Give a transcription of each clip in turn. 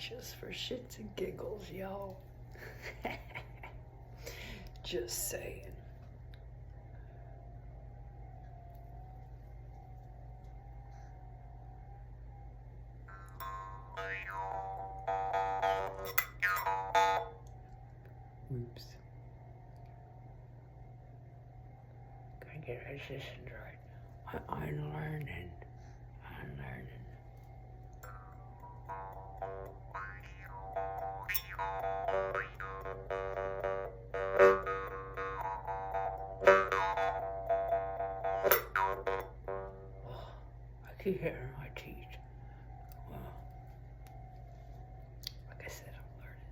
just for shits and giggles, y'all. Just saying. Oops. Gotta get our systems right. I'm learning. Oh, I keep hitting my teeth. Well, like I said, I'm learning.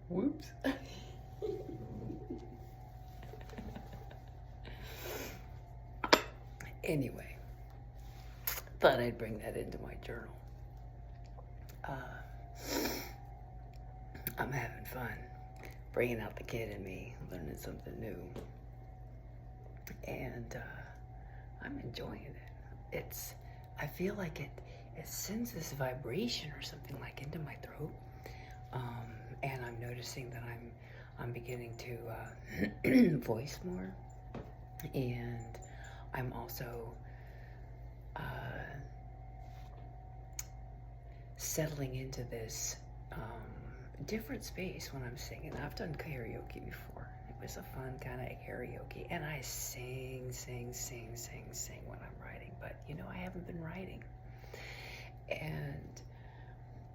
Whoops. Anyway, thought I'd bring that into my journal. I'm having fun, bringing out the kid in me, learning something new, and I'm enjoying it. I feel like it sends this vibration or something like into my throat, and I'm noticing that I'm beginning to voice more, and I'm also settling into this different space when I'm singing. I've done karaoke before. It was a fun kind of karaoke, and I sing when I'm writing, but I haven't been writing, and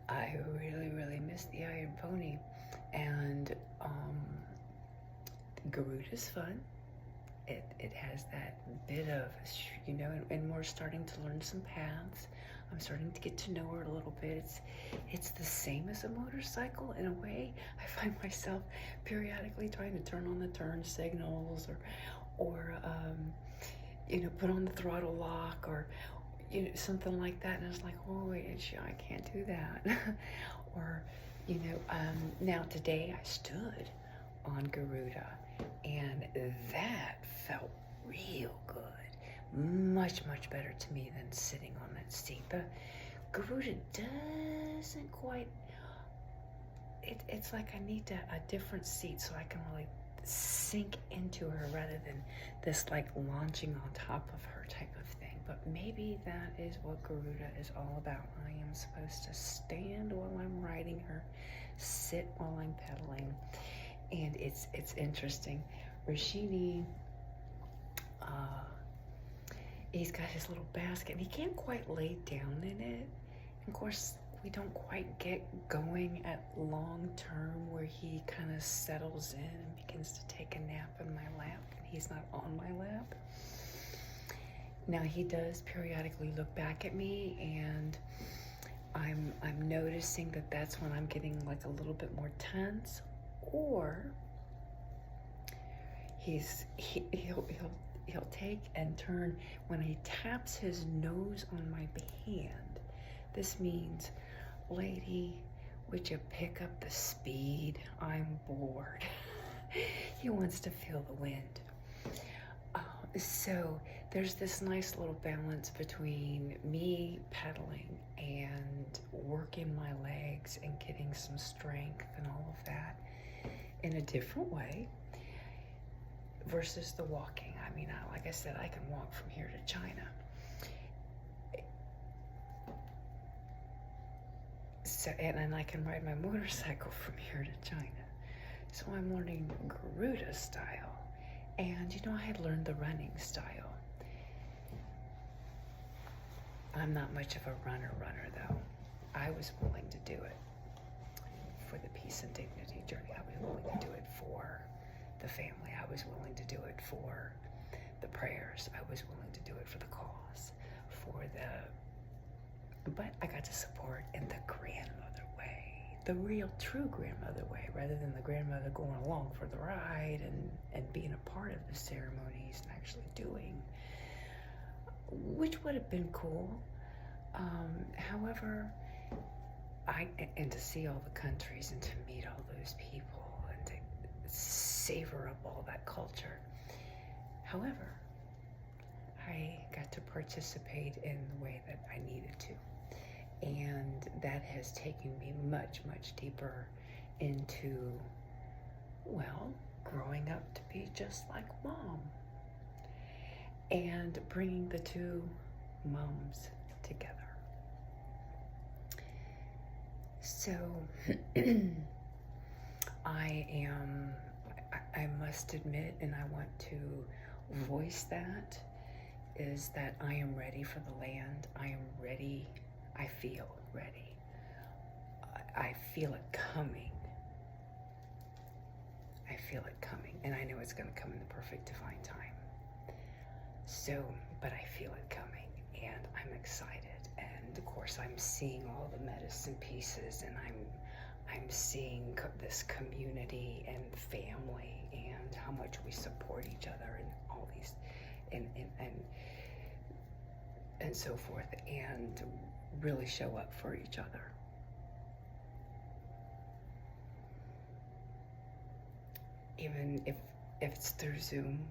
I really miss the Iron Pony, and Garuda's fun. It has that bit of, and we're starting to learn some paths. I'm starting to get to know her a little bit. It's the same as a motorcycle in a way. I find myself periodically trying to turn on the turn signals or put on the throttle lock or something like that. And I was like, oh wait, I can't do that. Or now today I stood on Garuda, and that felt real good. Much better to me than sitting on that seat. The Garuda doesn't quite, it's like I need a different seat so I can really sink into her rather than this like launching on top of her type of thing. But maybe that is what Garuda is all about. I am supposed to stand while I'm riding her, sit while I'm pedaling, and it's interesting. Rashini, he's got his little basket, and he can't quite lay down in it. And of course, we don't quite get going at long term where he kind of settles in and begins to take a nap in my lap, and he's not on my lap. Now he does periodically look back at me, and I'm noticing that that's when I'm getting like a little bit more tense, or he'll take and turn when he taps his nose on my hand. This means, lady, would you pick up the speed? I'm bored. He wants to feel the wind. So there's this nice little balance between me pedaling and working my legs and getting some strength and all of that in a different way versus the walking. I mean, like I said, I can walk from here to China. So, and I can ride my motorcycle from here to China. So I'm learning Garuda style. And I had learned the running style. I'm not much of a runner though. I was willing to do it for the peace and dignity journey. I was willing to do it for the family. I was willing to do it for the prayers. I was willing to do it for the cause, but I got to support in the grandmother way, the real true grandmother way, rather than the grandmother going along for the ride and being a part of the ceremonies and actually doing, which would have been cool. However, and to see all the countries and to meet all those people and to savor up all that culture. However, I got to participate in the way that I needed to. And that has taken me much, much deeper into, well, growing up to be just like mom. And bringing the two moms together. So, I must admit, and I want to voice that, is that I am ready for the land. I am ready. I feel ready. I feel it coming. I feel it coming, and I know it's going to come in the perfect divine time. So, but I feel it coming, and I'm excited. And of course, I'm seeing all the medicine pieces, and I'm seeing this community and family, and how much we support each other, and all these, and so forth, and really show up for each other. Even if it's through Zoom,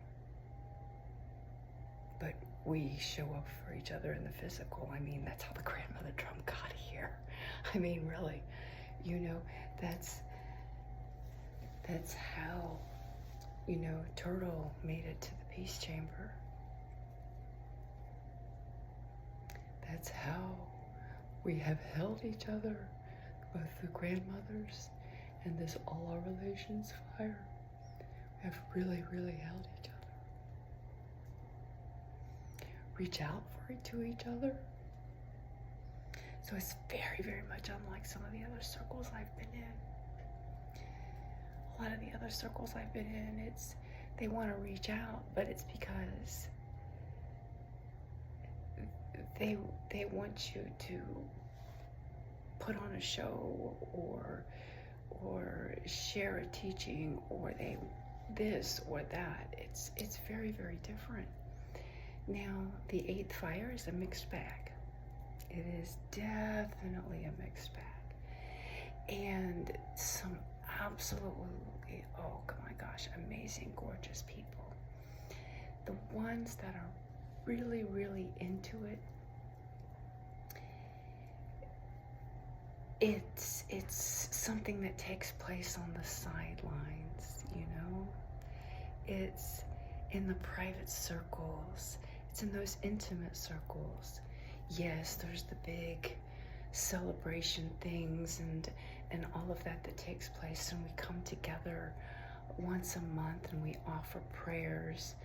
but we show up for each other in the physical. I mean, that's how the grandmother drum got here. I mean, really, that's how, Turtle made it to the peace chamber. That's how we have held each other, both the grandmothers and this all our relations fire. We have really, really held each other. Reach out to each other. So it's very, very much unlike some of the other circles I've been in. A lot of the other circles I've been in, they want to reach out, but it's because they want you to put on a show or share a teaching, or this or that. It's very, very different. Now, the eighth fire is a mixed bag. It is definitely a mixed bag. And some absolutely, oh my gosh, amazing, gorgeous people. The ones that are really, really into it, it's something that takes place on the sidelines, it's in the private circles. It's in those intimate circles. Yes, there's the big celebration things and all of that takes place, and we come together once a month and we offer prayers,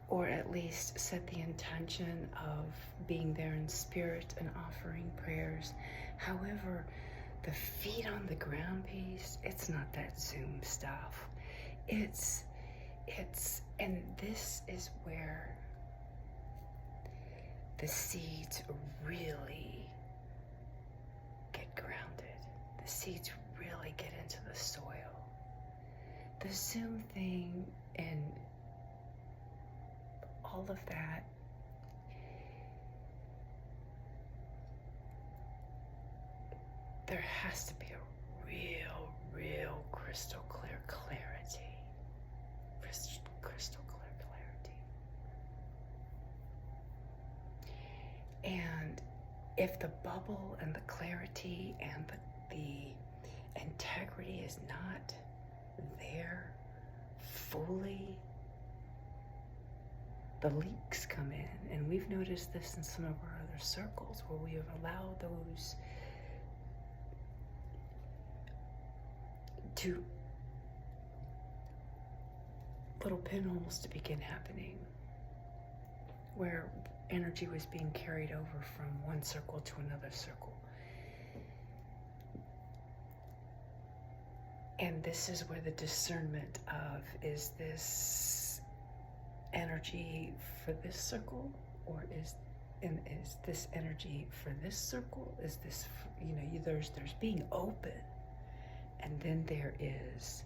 or at least set the intention of being there in spirit and offering prayers. However, the feet on the ground piece, it's not that Zoom stuff. It's, and this is where the seeds really get grounded. The seeds really get into the soil. The Zoom thing and all of that, there has to be a real crystal clear clarity. Crystal clear clarity. And if the bubble and the clarity and the integrity is not there fully, the leaks come in. And we've noticed this in some of our other circles where we have allowed those to little pinholes to begin happening, where energy was being carried over from one circle to another circle. And this is where the discernment of, is this energy for this circle, or is this energy for this circle? Is this, there's being open, and then there is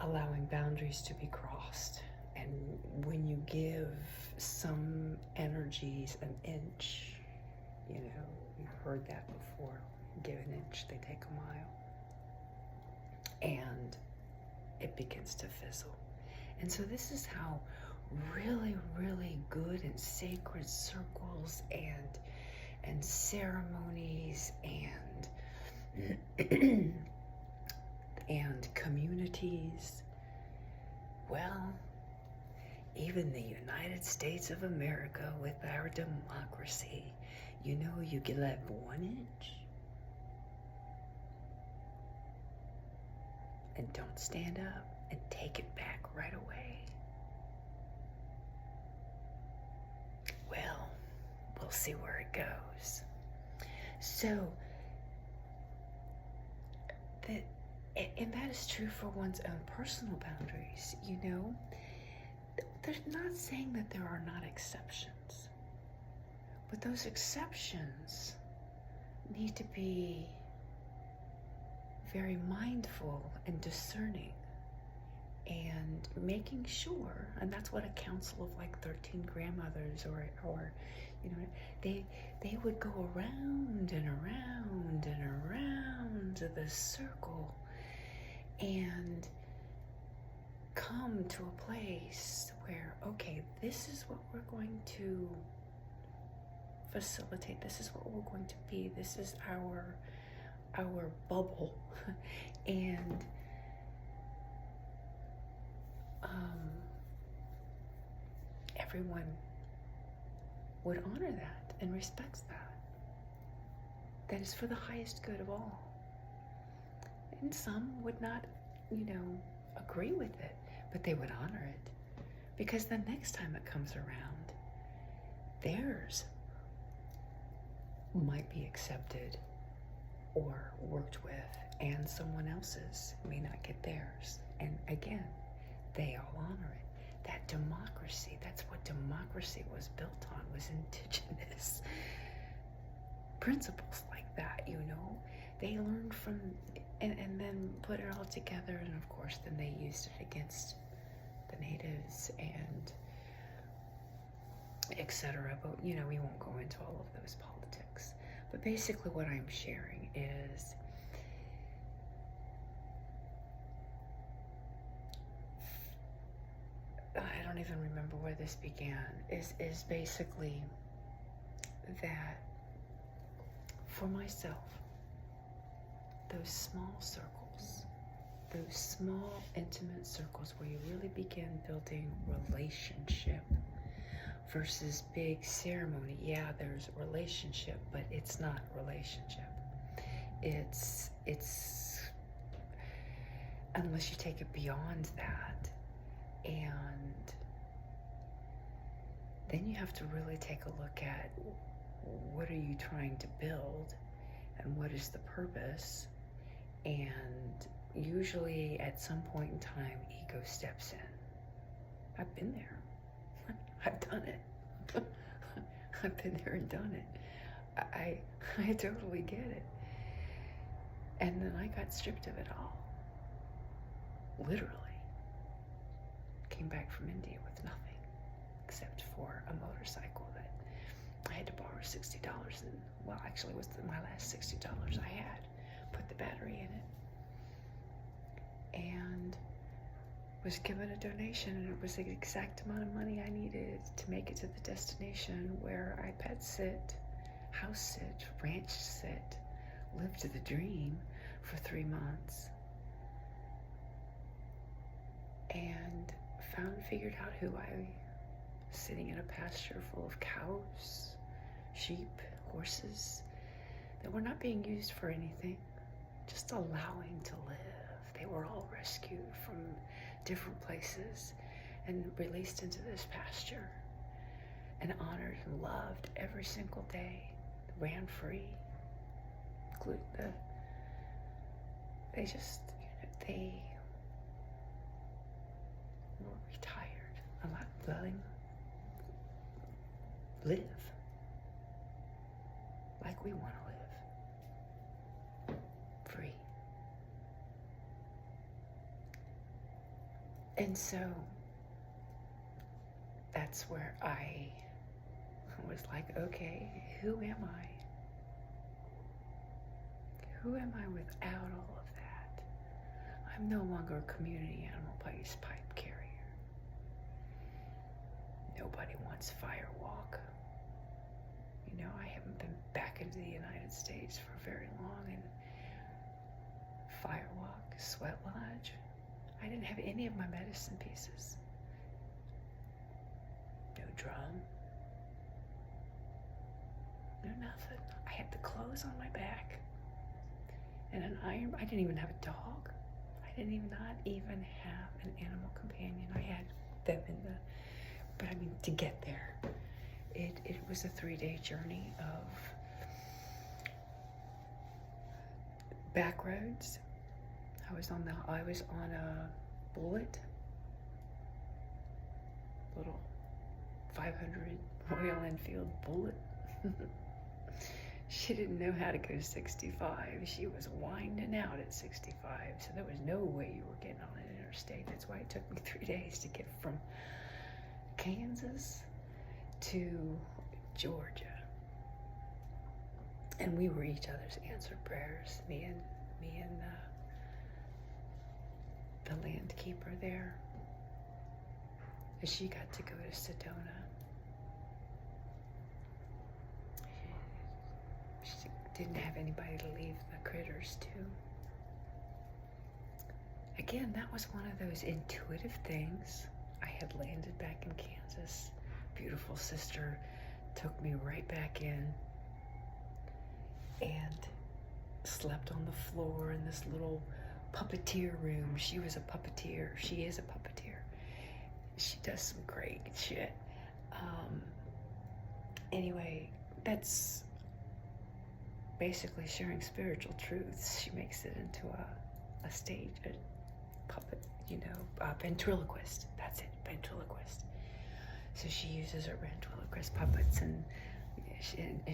allowing boundaries to be crossed. And when you give some energies an inch, you've heard that before, give an inch, they take a mile. And it begins to fizzle. And so this is how really good and sacred circles and ceremonies and and communities, well, even the United States of America with our democracy, you can let 1 inch and don't stand up and take it back right away. Well, we'll see where it goes. So, and that is true for one's own personal boundaries, They're not saying that there are not exceptions, but those exceptions need to be very mindful and discerning and making sure, and that's what a council of like 13 grandmothers or they would go around and around and around the circle and come to a place where, okay, this is what we're going to facilitate, this is what we're going to be, this is our bubble, and everyone would honor that and respects that. That is for the highest good of all. And some would not, agree with it, but they would honor it, because the next time it comes around, theirs might be accepted or worked with, and someone else's may not get theirs. And again, they all honor it. That democracy, that's what democracy was built on, was indigenous principles like that, They learned from, and then put it all together, and of course then they used it against the natives and etc. But, we won't go into all of those politics. But basically what I'm sharing is I don't even remember where this began, is basically that for myself, those small circles, those small intimate circles where you really begin building relationship versus big ceremony. Yeah, there's relationship, but it's not relationship. It's unless you take it beyond that, and then you have to really take a look at what are you trying to build and what is the purpose. And usually at some point in time, ego steps in. I've been there. I've done it. I've been there and done it. I totally get it. And then I got stripped of it all. Literally. Came back from India with nothing except for a motorcycle that I had to borrow $60 and, well, actually it was my last $60 I had. Put the battery in it. And was given a donation, and it was the exact amount of money I needed to make it to the destination where I pet sit, house sit, ranch sit, lived the dream for 3 months. And figured out who I was, sitting in a pasture full of cows, sheep, horses that were not being used for anything, just allowing to live. They were all rescued from different places and released into this pasture and honored and loved every single day, ran free. They just, they were retired, letting live like we want to live, free. And so that's where I was like, okay, who am I? Who am I without all of that? I'm no longer a community animal pipe carrier. Nobody wants Firewalk. You know, I haven't been back into the United States for very long, and Firewalk, Sweat Lodge, I didn't have any of my medicine pieces. No drum. No nothing. I had the clothes on my back and an iron. I didn't even have a dog. I didn't not even have an animal companion. I had them but I mean, to get there, it was a 3-day journey of back roads. I was on a Bullet, little 500 Royal Enfield Bullet. She didn't know how to go 65. She was winding out at 65, so there was no way you were getting on an interstate. That's why it took me 3 days to get from Kansas to Georgia. And we were each other's answered prayers, me and the land keeper there. She got to go to Sedona. She didn't have anybody to leave the critters to. Again, that was one of those intuitive things. I had landed back in Kansas. Beautiful sister took me right back in and slept on the floor in this little puppeteer room. She was a puppeteer. She is a puppeteer. She does some great shit. Anyway, that's basically sharing spiritual truths. She makes it into a stage, a puppet, a ventriloquist. That's it, ventriloquist. So she uses her ventriloquist puppets, and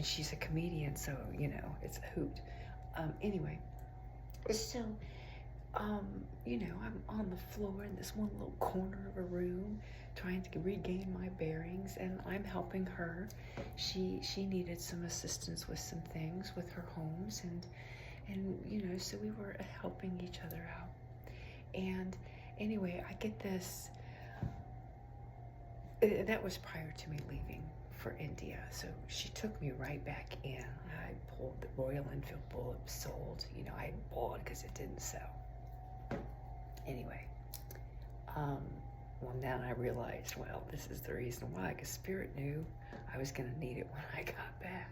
she's a comedian, so, it's a hoot. Anyway, so, I'm on the floor in this one little corner of a room trying to regain my bearings, and I'm helping her. She needed some assistance with some things with her homes, and so we were helping each other out. And anyway, I get this, that was prior to me leaving for India. So she took me right back in. I pulled the Royal Enfield Bullet, sold. You know, I bought because it didn't sell. Anyway, well, now I realized, well, this is the reason why, because Spirit knew I was going to need it when I got back.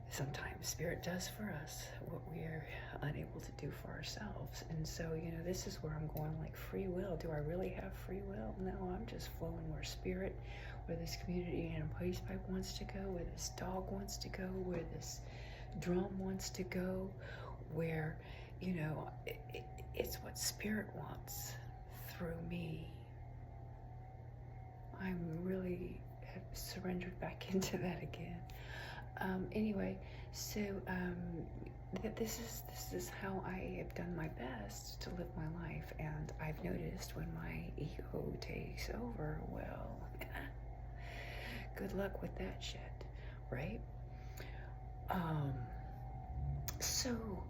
Sometimes Spirit does for us what we are unable to do for ourselves. And so, you know, this is where I'm going, like, free will. Do I really have free will? No, I'm just flowing where Spirit, where this community and place pipe wants to go, where this dog wants to go, where this drum wants to go, where, you know, it's what Spirit wants through me. I'm really have surrendered back into that again. Anyway, so this is how I have done my best to live my life, and I've noticed when my ego takes over, well, good luck with that shit, right? So,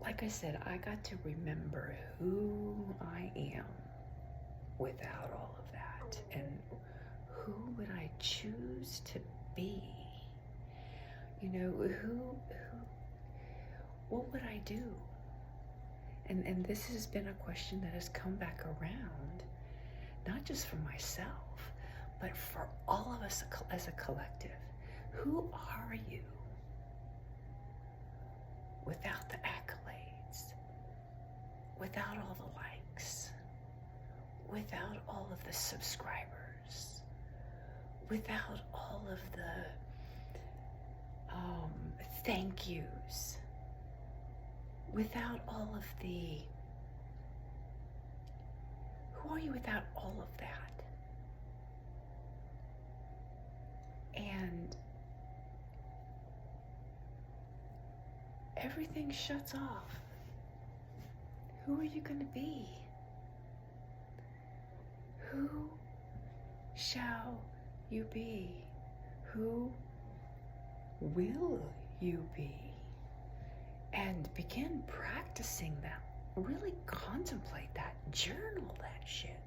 like I said, I got to remember who I am without all of that, and who would I choose to be? You know, what would I do? And this has been a question that has come back around, not just for myself, but for all of us as a collective. Who are you without the accolades, without all the likes, without all of the subscribers, without all of the thank yous, without all of the, who are you without all of that? And everything shuts off. Who are you going to be? Who shall you be? Who will you be? And begin practicing that. Really contemplate that. Journal that shit.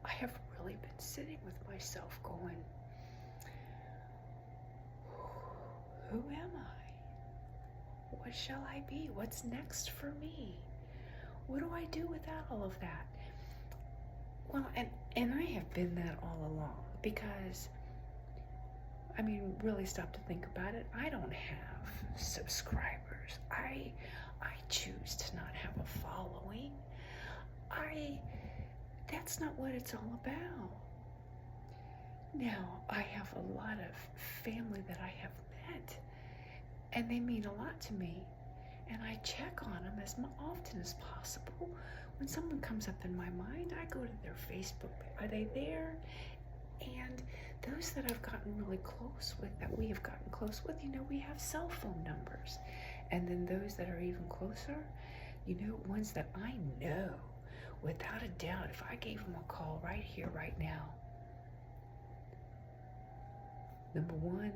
I have really been sitting with myself going, who am I? What shall I be? What's next for me? What do I do without all of that? Well, and I have been that all along, because, I mean, really stop to think about it. I don't have subscribers. I choose to not have a following. That's not what it's all about. Now, I have a lot of family that I have met, and they mean a lot to me, and I check on them as often as possible. When someone comes up in my mind, I go to their Facebook. Are they there? And those that I've gotten really close with, that we have gotten close with, you know, we have cell phone numbers. And then those that are even closer, you know, ones that I know, without a doubt, if I gave them a call right here, right now, number one,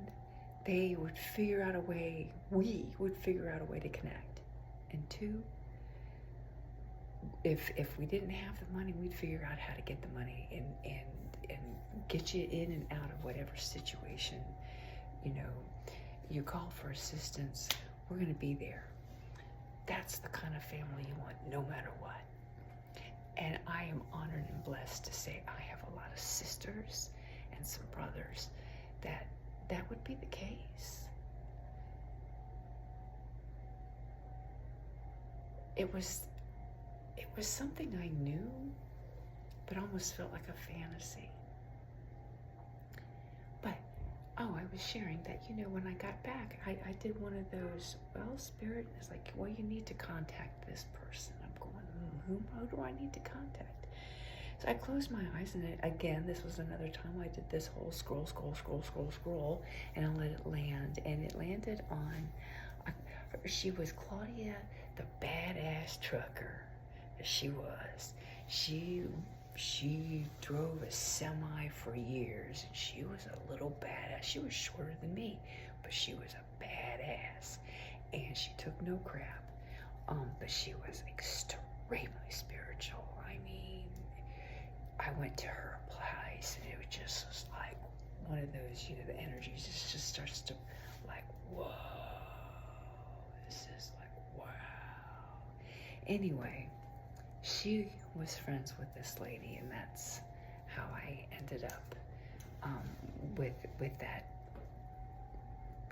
they would figure out a way, we would figure out a way to connect. And two, if we didn't have the money, we'd figure out how to get the money and get you in and out of whatever situation, you know, you call for assistance, we're going to be there. That's the kind of family you want, no matter what. And I am honored and blessed to say I have a lot of sisters and some brothers that would be the case. It was something I knew, but almost felt like a fantasy. But, I was sharing that, you know, when I got back, I did one of those, well, Spirit is like, well, you need to contact this person. I'm going, who do I need to contact? So I closed my eyes, and again, this was another time I did this whole scroll, and I let it land, and it landed on, she was Claudia, the badass trucker. She was. She drove a semi for years, and she was a little badass. She was shorter than me, but she was a badass, and she took no crap. But she was extremely spiritual. I mean, I went to her place, and it was just like one of those, the energy just starts to like, whoa, this is like, wow. Anyway, she was friends with this lady, and that's how I ended up with that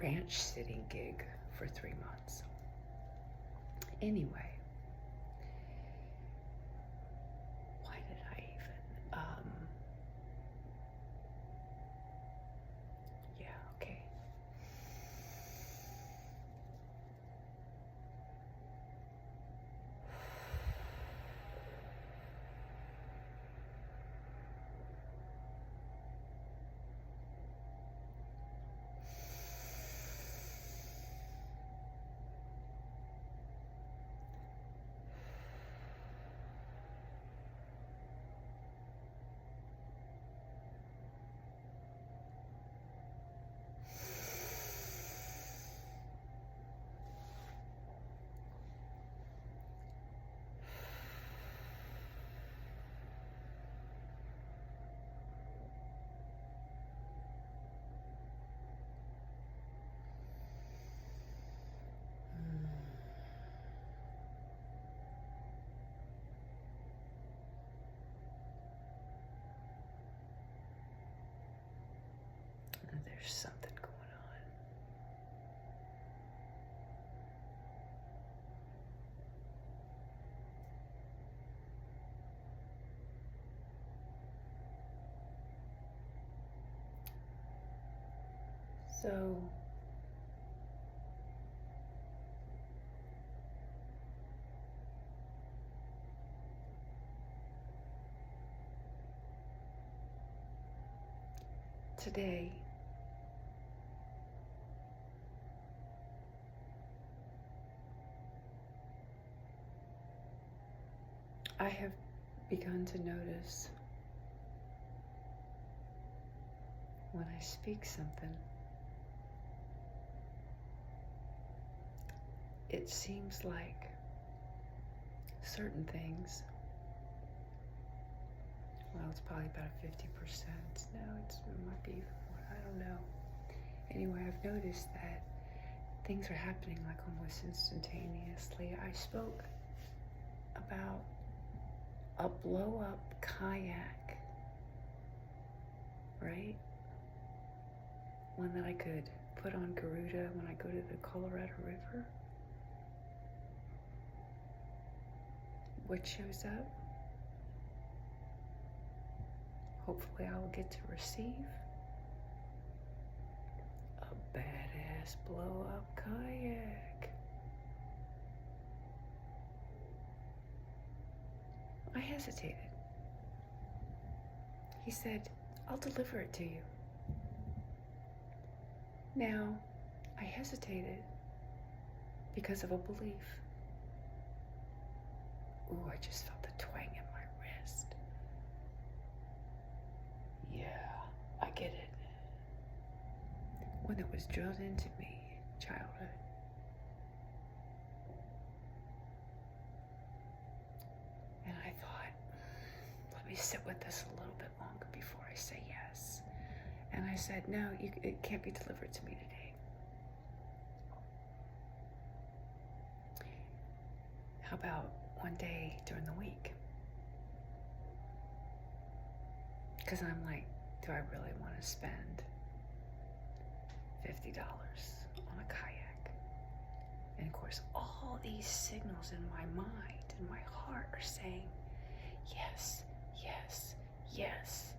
ranch sitting gig for 3 months. Anyway, why did I even, yeah, okay. There's something going on. So, today, I have begun to notice when I speak something, it seems like certain things, well, it's probably about 50%. No, it might be more, I don't know. Anyway, I've noticed that things are happening like almost instantaneously. I spoke about a blow-up kayak, right? One that I could put on Garuda when I go to the Colorado River. What shows up? Hopefully I will get to receive a badass blow-up kayak. I hesitated. He said, I'll deliver it to you. Now, I hesitated because of a belief. Ooh, I just felt the twang in my wrist. Yeah, I get it. One that was drilled into me in childhood. And I thought, let me sit with this a little bit longer before I say yes. And I said, no, it can't be delivered to me today. How about one day during the week? Because I'm like, do I really want to spend $50 on a kayak? And of course, all these signals in my mind and my heart are saying, yes, yes, yes.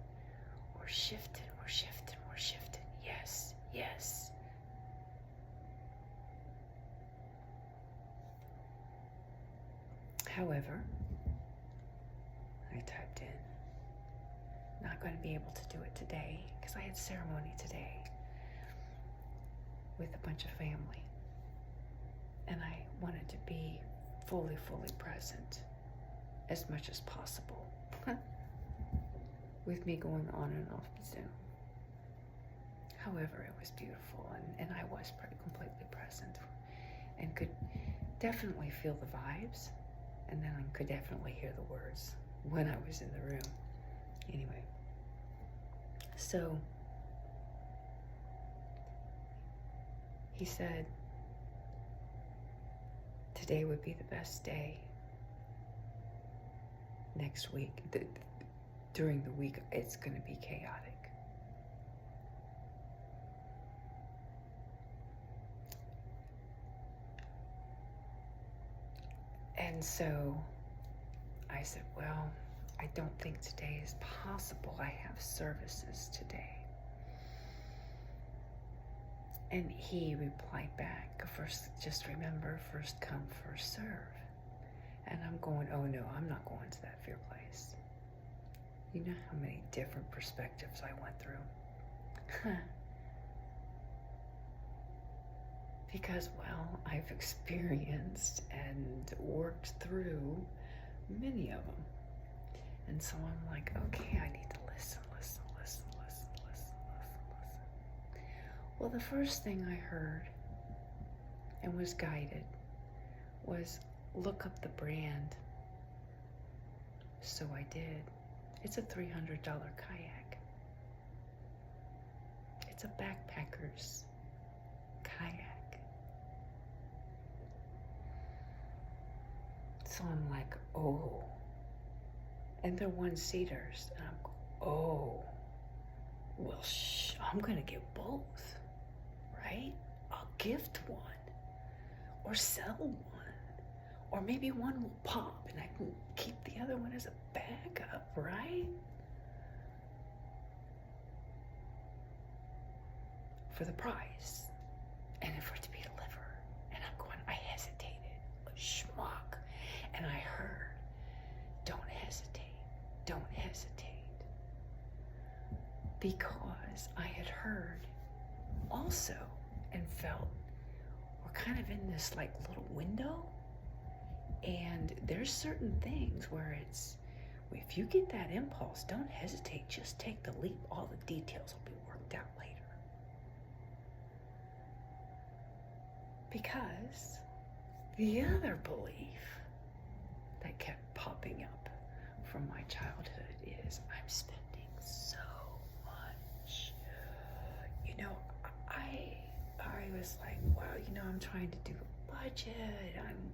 We're shifting, we're shifting, we're shifting. Yes, yes. However, I typed in, not going to be able to do it today because I had ceremony today with a bunch of family. And I wanted to be fully present as much as possible with me going on and off Zoom. However, it was beautiful, and I was completely present and could definitely feel the vibes, and then I could definitely hear the words when I was in the room. Anyway, so he said today would be the best day. Next week, during the week, it's going to be chaotic. And so I said, well, I don't think today is possible. I have services today. And he replied back, first, just remember, first come, first serve. And I'm going, oh no, I'm not going to that fear place. You know how many different perspectives I went through? Because, well, I've experienced and worked through many of them. And so I'm like, okay, I need to listen. Well, the first thing I heard and was guided was look up the brand. So I did. It's a $300 kayak. It's a backpacker's kayak. So I'm like, oh. And they're one-seaters. And I'm, oh. Well, I'm gonna get both, right? I'll gift one, or sell one, or maybe one will pop and I can keep the other one as a backup, right? For the price, and for it to be delivered. And I'm going, I hesitated, schmuck, and I heard, don't hesitate. Because I had heard also and felt we're kind of in this like little window, and there's certain things where it's, if you get that impulse, don't hesitate, just take the leap. All the details will be worked out later. Because the other belief that kept popping up from my childhood is I'm spending so much. You know, I was like, wow, you know, I'm trying to do a budget. I'm,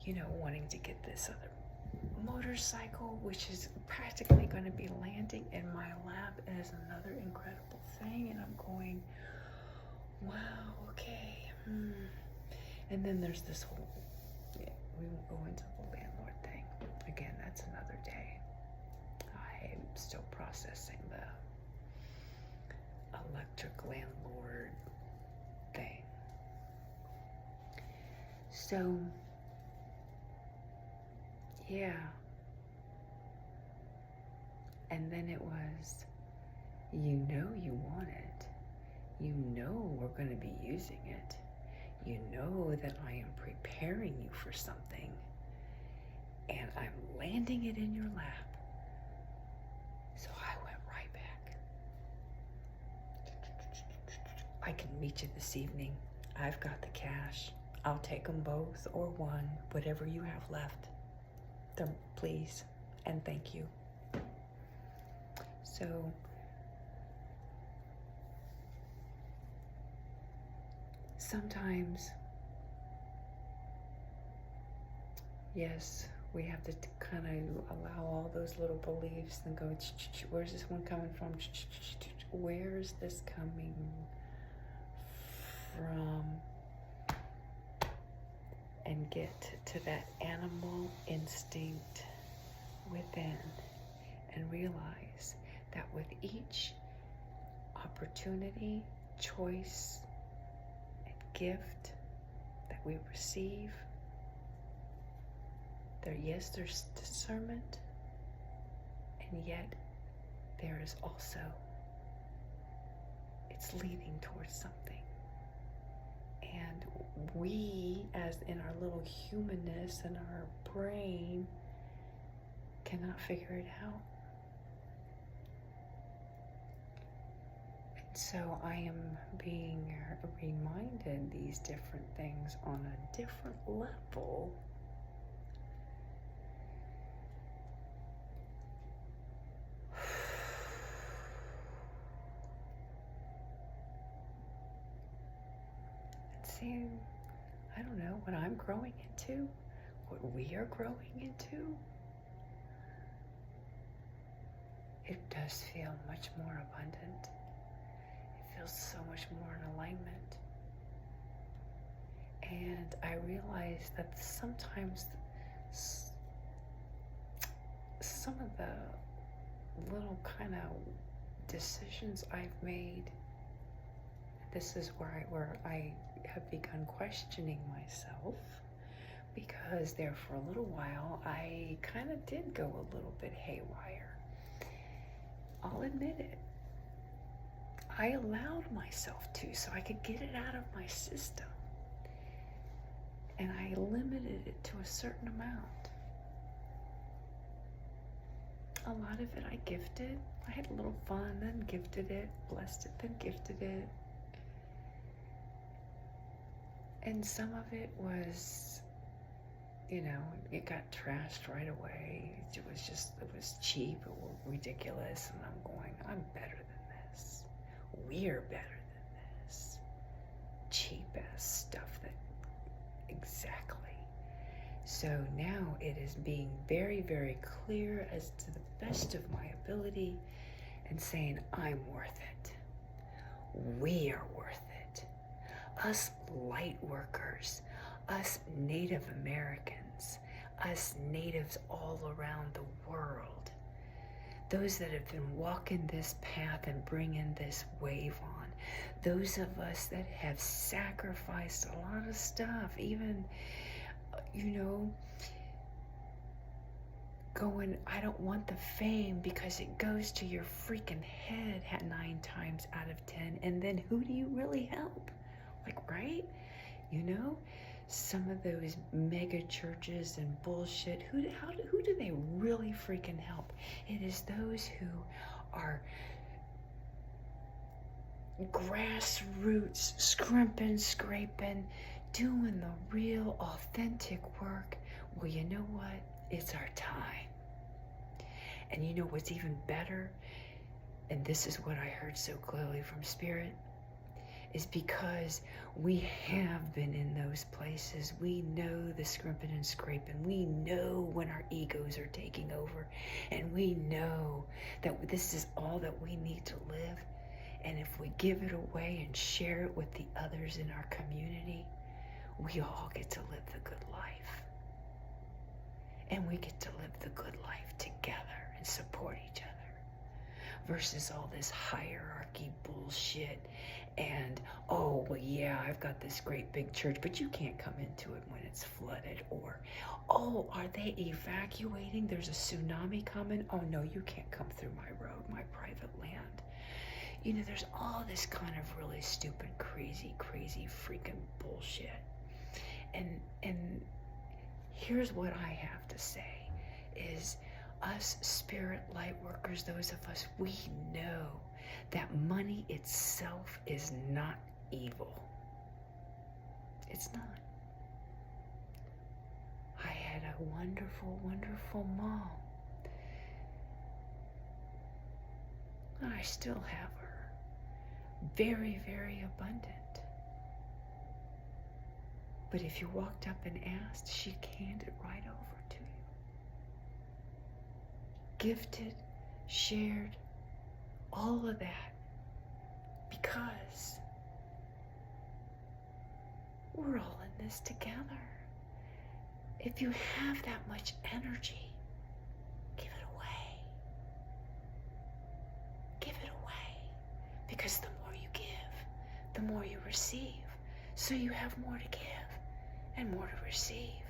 you know, wanting to get this other motorcycle, which is practically going to be landing in my lap as another incredible thing. And I'm going, wow, okay. And then there's this whole, we won't go into the landlord thing. Again, that's another day. I'm still processing the electric landlord thing. So, yeah. And then it was, you know you want it. You know we're going to be using it. You know that I am preparing you for something. And I'm landing it in your lap. So I went right back. I can meet you this evening. I've got the cash. I'll take them both or one, whatever you have left. Please and thank you. So sometimes, yes, we have to kind of allow all those little beliefs and go, where's this one coming from? Where's this coming from? And get to that animal instinct within and realize that with each opportunity, choice, and gift that we receive, there's discernment, and yet there is also, it's leading towards something. And we, as in our little humanness and our brain, cannot figure it out. And so I am being reminded these different things on a different level. seeing, I don't know, what I'm growing into, what we are growing into, it does feel much more abundant. It feels so much more in alignment. And I realize that sometimes some of the little kind of decisions I've made, this is where I have begun questioning myself, because there for a little while I kind of did go a little bit haywire. I'll admit it. I allowed myself to, so I could get it out of my system. And I limited it to a certain amount. A lot of it I gifted. I had a little fun, then gifted it, blessed it, then gifted it. And some of it was, it got trashed right away. It was cheap, it was ridiculous, and I'm going, I'm better than this. We're better than this. Cheap ass stuff that, exactly. So now it is being very, very clear as to the best of my ability and saying, I'm worth it. We are worth it. Us light workers, us Native Americans, us natives all around the world, those that have been walking this path and bringing this wave on, those of us that have sacrificed a lot of stuff, even, going, I don't want the fame because it goes to your freaking head 9 times out of 10, and then who do you really help? Right? Some of those mega churches and bullshit, who do they really freaking help? It is those who are grassroots, scrimping, scraping, doing the real, authentic work. Well, you know what? It's our time. And you know what's even better? And this is what I heard so clearly from Spirit, is because we have been in those places. We know the scrimping and scraping. We know when our egos are taking over. And we know that this is all that we need to live. And if we give it away and share it with the others in our community, we all get to live the good life. And we get to live the good life together and support each other. Versus all this hierarchy bullshit and, oh, well, yeah, I've got this great big church, but you can't come into it when it's flooded. Or, oh, are they evacuating? There's a tsunami coming. Oh, no, you can't come through my road, my private land. There's all this kind of really stupid, crazy freaking bullshit. And here's what I have to say is, us spirit light workers, those of us, we know that money itself is not evil. It's not. I had a wonderful, wonderful mom. I still have her. Very, very abundant. But if you walked up and asked, she'd hand it right over to you. Gifted, shared, all of that, because we're all in this together. If you have that much energy, give it away. Give it away. Because the more you give, the more you receive. So you have more to give and more to receive.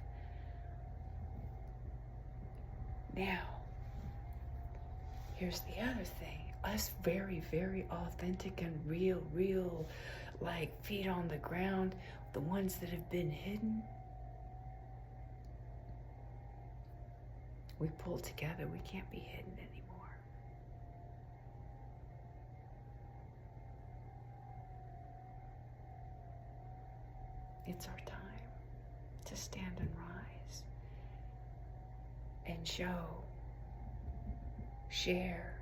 Now, here's the other thing. Us very, very authentic and real, like feet on the ground, the ones that have been hidden, we pull together. We can't be hidden anymore. It's our time to stand and rise and show, share,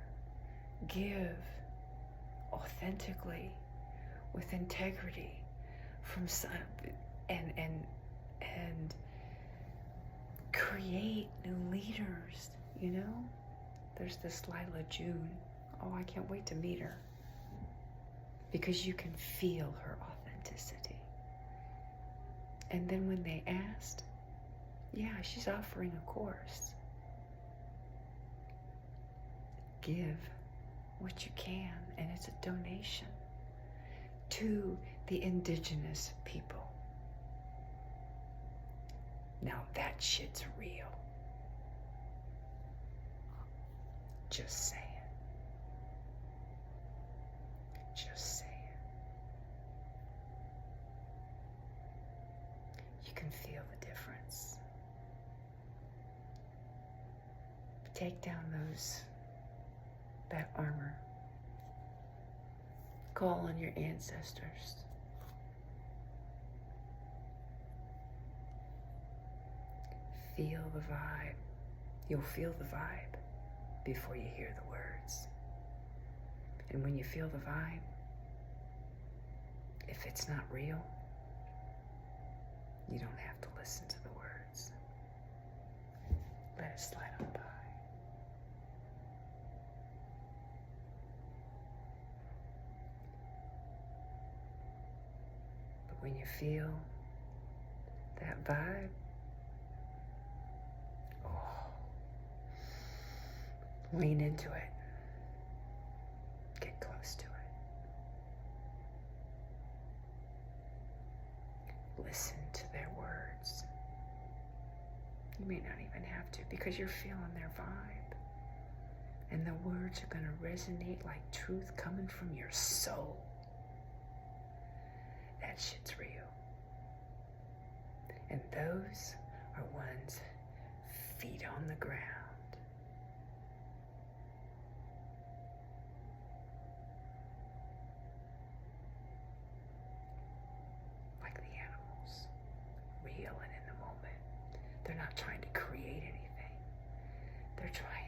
give authentically, with integrity, from some, and create new leaders, you know? There's this Lila June. Oh, I can't wait to meet her. Because you can feel her authenticity. And then when they asked, yeah, she's offering a course. Give what you can, and it's a donation to the indigenous people. Now that shit's real. Just saying. Just saying. You can feel the difference. Take down that armor. Call on your ancestors. Feel the vibe. You'll feel the vibe before you hear the words. And when you feel the vibe, if it's not real, you don't have to listen to the words. Let it slide on by. But when you feel that vibe, lean into it. Get close to it. Listen to their words. You may not even have to, because you're feeling their vibe. And the words are going to resonate like truth coming from your soul. That shit's real. And those are ones feet on the ground. Real and in the moment. They're not trying to create anything. They're trying